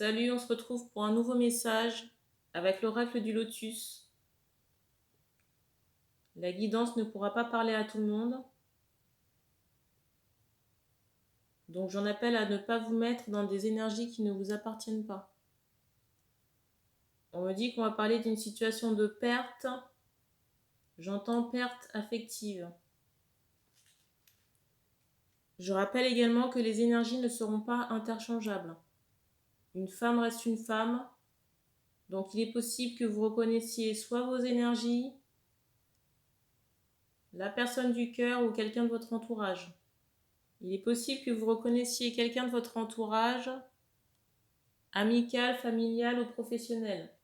Salut, on se retrouve pour un nouveau message avec l'oracle du lotus. La guidance ne pourra pas parler à tout le monde. Donc j'en appelle à ne pas vous mettre dans des énergies qui ne vous appartiennent pas. On me dit qu'on va parler d'une situation de perte. J'entends perte affective. Je rappelle également que les énergies ne seront pas interchangeables. Une femme reste une femme. Donc il est possible que vous reconnaissiez soit vos énergies, la personne du cœur ou quelqu'un de votre entourage. Il est possible que vous reconnaissiez quelqu'un de votre entourage, amical, familial ou professionnel.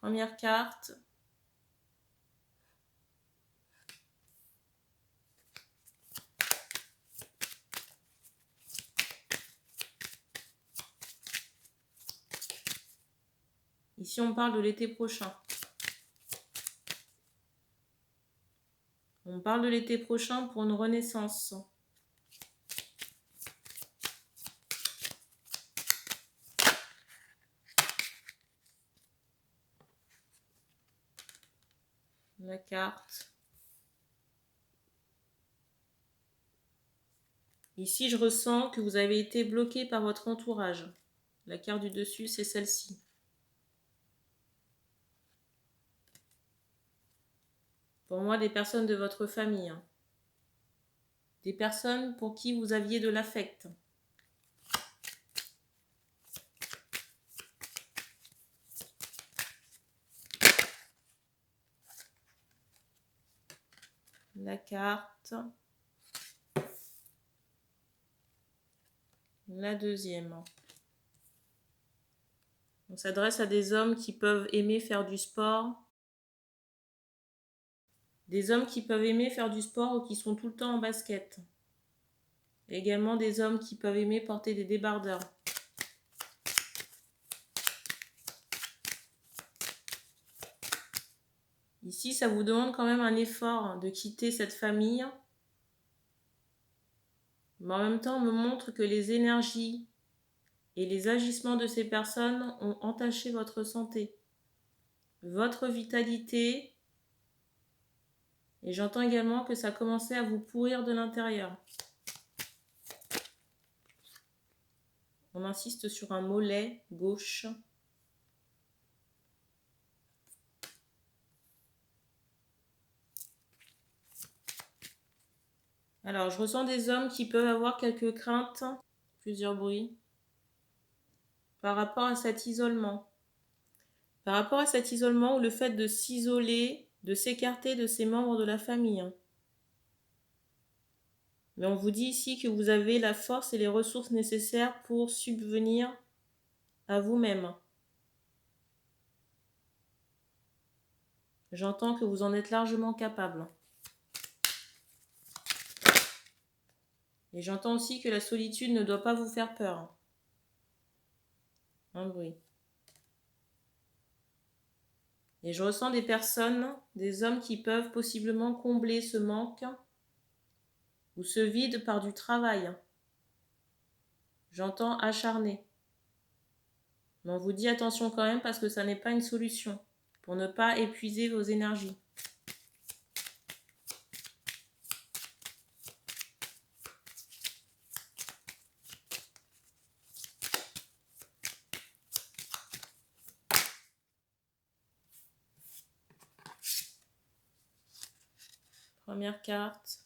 Première carte. Ici, on parle de l'été prochain. On parle de l'été prochain pour une renaissance. La carte. Ici, je ressens que vous avez été bloqué par votre entourage. La carte du dessus, c'est celle-ci. Pour moi, des personnes de votre famille. Des personnes pour qui vous aviez de l'affect. La carte. La deuxième. On s'adresse à des hommes qui peuvent aimer faire du sport. Des hommes qui peuvent aimer faire du sport ou qui sont tout le temps en basket. Et également des hommes qui peuvent aimer porter des débardeurs. Ici, ça vous demande quand même un effort de quitter cette famille. Mais en même temps, on me montre que les énergies et les agissements de ces personnes ont entaché votre santé, votre vitalité. Et j'entends également que ça commençait à vous pourrir de l'intérieur. On insiste sur un mollet gauche. Alors, je ressens des hommes qui peuvent avoir quelques craintes, plusieurs bruits, par rapport à cet isolement. Par rapport à cet isolement ou le fait de s'isoler, de s'écarter de ses membres de la famille. Mais on vous dit ici que vous avez la force et les ressources nécessaires pour subvenir à vous-même. J'entends que vous en êtes largement capable. Et j'entends aussi que la solitude ne doit pas vous faire peur. Un bruit. Et je ressens des personnes, des hommes qui peuvent possiblement combler ce manque ou ce vide par du travail. J'entends acharné. Mais on vous dit attention quand même parce que ça n'est pas une solution pour ne pas épuiser vos énergies. Première carte.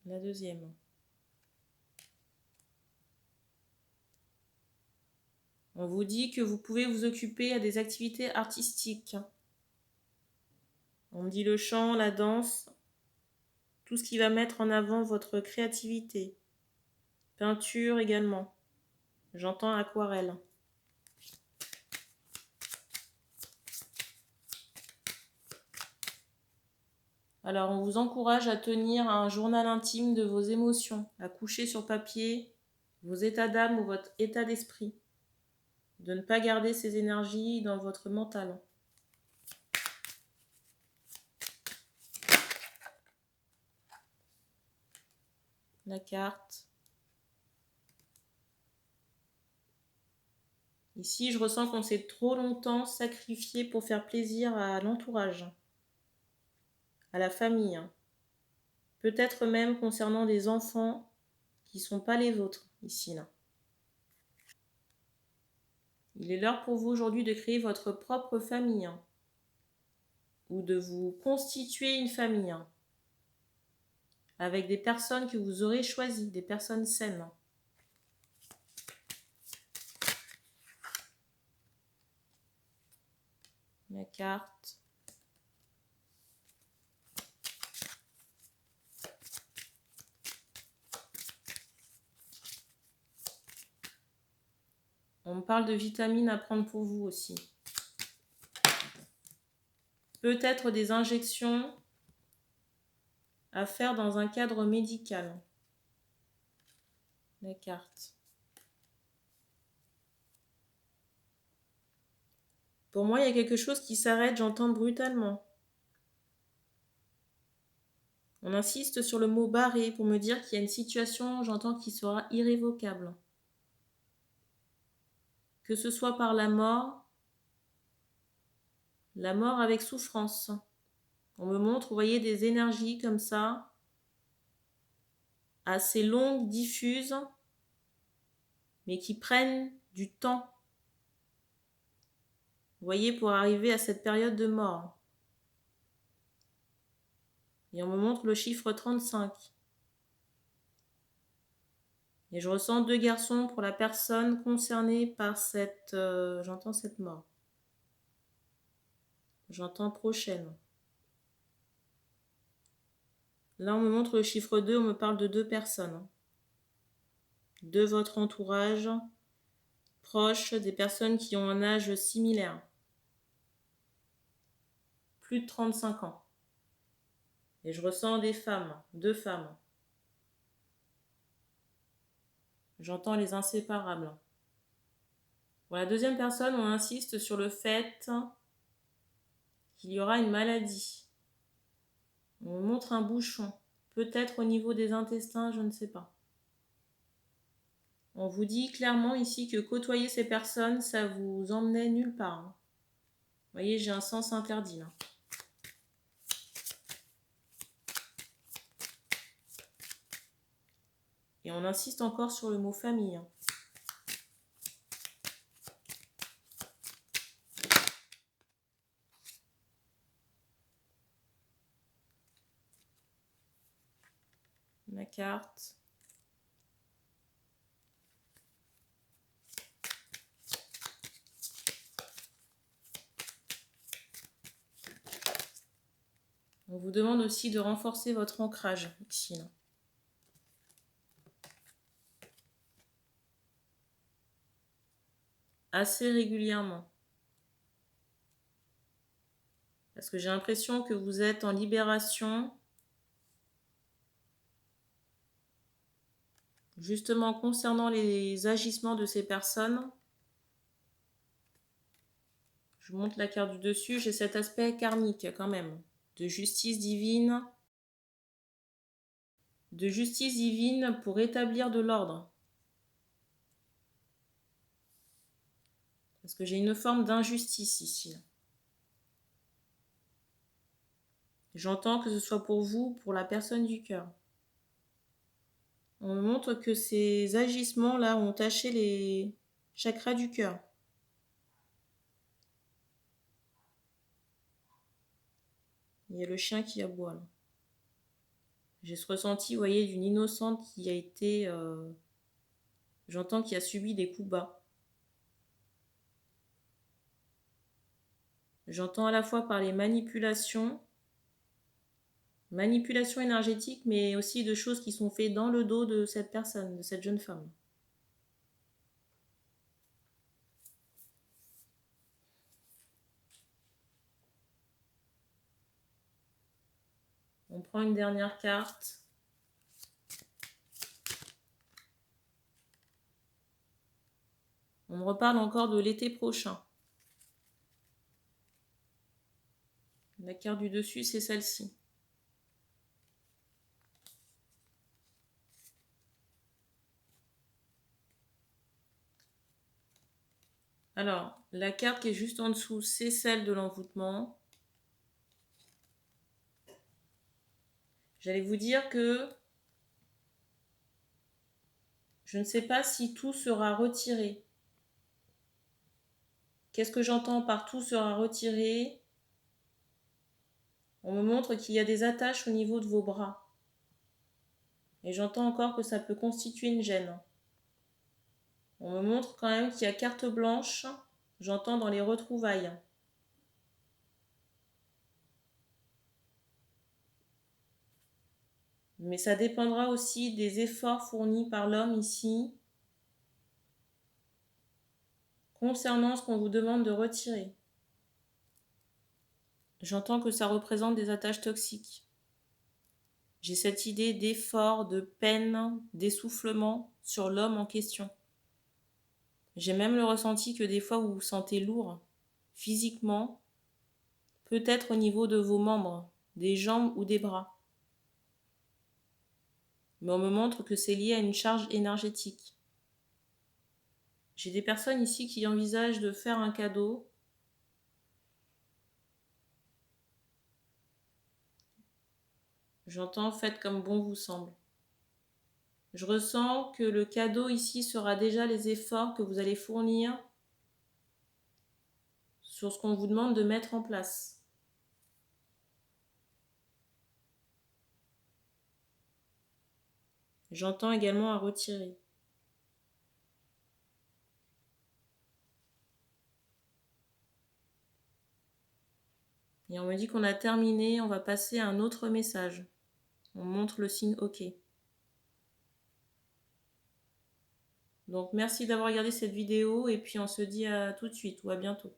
La deuxième. On vous dit que vous pouvez vous occuper à des activités artistiques. On me dit le chant, la danse, tout ce qui va mettre en avant votre créativité. Peinture également. J'entends aquarelle. Alors, on vous encourage à tenir un journal intime de vos émotions, à coucher sur papier vos états d'âme ou votre état d'esprit, de ne pas garder ces énergies dans votre mental. La carte. Ici, je ressens qu'on s'est trop longtemps sacrifié pour faire plaisir à l'entourage, à la famille. Peut-être même concernant des enfants qui ne sont pas les vôtres, ici, là. Il est l'heure pour vous aujourd'hui de créer votre propre famille, ou de vous constituer une famille, avec des personnes que vous aurez choisies, des personnes saines. La carte. On me parle de vitamines à prendre pour vous aussi. Peut-être des injections à faire dans un cadre médical. La carte. Pour moi, il y a quelque chose qui s'arrête, j'entends brutalement. On insiste sur le mot barré pour me dire qu'il y a une situation, j'entends, qui sera irrévocable. Que ce soit par la mort avec souffrance. On me montre, vous voyez, des énergies comme ça, assez longues, diffuses, mais qui prennent du temps. Vous voyez, pour arriver à cette période de mort. Et on me montre le chiffre 35. Et je ressens 2 garçons pour la personne concernée par cette... j'entends cette mort. J'entends prochaine. Là, on me montre le chiffre 2, on me parle de 2 personnes. De votre entourage, proches, des personnes qui ont un âge similaire. Plus de 35 ans. Et je ressens des femmes, 2 femmes. J'entends les inséparables. Pour la deuxième personne, on insiste sur le fait qu'il y aura une maladie. On me montre un bouchon. Peut-être au niveau des intestins, je ne sais pas. On vous dit clairement ici que côtoyer ces personnes, ça vous emmenait nulle part. Vous voyez, j'ai un sens interdit là. Et on insiste encore sur le mot famille. La carte. On vous demande aussi de renforcer votre ancrage ici, là. Assez régulièrement. Parce que j'ai l'impression que vous êtes en libération. Justement, concernant les agissements de ces personnes. Je vous montre la carte du dessus. J'ai cet aspect karmique quand même. De justice divine. De justice divine pour établir de l'ordre. Parce que j'ai une forme d'injustice ici. J'entends que ce soit pour vous, pour la personne du cœur. On me montre que ces agissements-là ont taché les chakras du cœur. Il y a le chien qui aboie là. J'ai ce ressenti, vous voyez, d'une innocente qui a été... j'entends qui a subi des coups bas. J'entends à la fois par les manipulations énergétiques, mais aussi de choses qui sont faites dans le dos de cette personne, de cette jeune femme. On prend une dernière carte. On me reparle encore de l'été prochain. La carte du dessus, c'est celle-ci. Alors, la carte qui est juste en dessous, c'est celle de l'envoûtement. J'allais vous dire que je ne sais pas si tout sera retiré. Qu'est-ce que j'entends par tout sera retiré? On me montre qu'il y a des attaches au niveau de vos bras. Et j'entends encore que ça peut constituer une gêne. On me montre quand même qu'il y a carte blanche. J'entends dans les retrouvailles. Mais ça dépendra aussi des efforts fournis par l'homme ici concernant ce qu'on vous demande de retirer. J'entends que ça représente des attaches toxiques. J'ai cette idée d'effort, de peine, d'essoufflement sur l'homme en question. J'ai même le ressenti que des fois vous vous sentez lourd, physiquement, peut-être au niveau de vos membres, des jambes ou des bras. Mais on me montre que c'est lié à une charge énergétique. J'ai des personnes ici qui envisagent de faire un cadeau. J'entends faites comme bon vous semble. Je ressens que le cadeau ici sera déjà les efforts que vous allez fournir sur ce qu'on vous demande de mettre en place. J'entends également à retirer. Et on me dit qu'on a terminé, on va passer à un autre message. On montre le signe OK. Donc merci d'avoir regardé cette vidéo et puis on se dit à tout de suite ou à bientôt.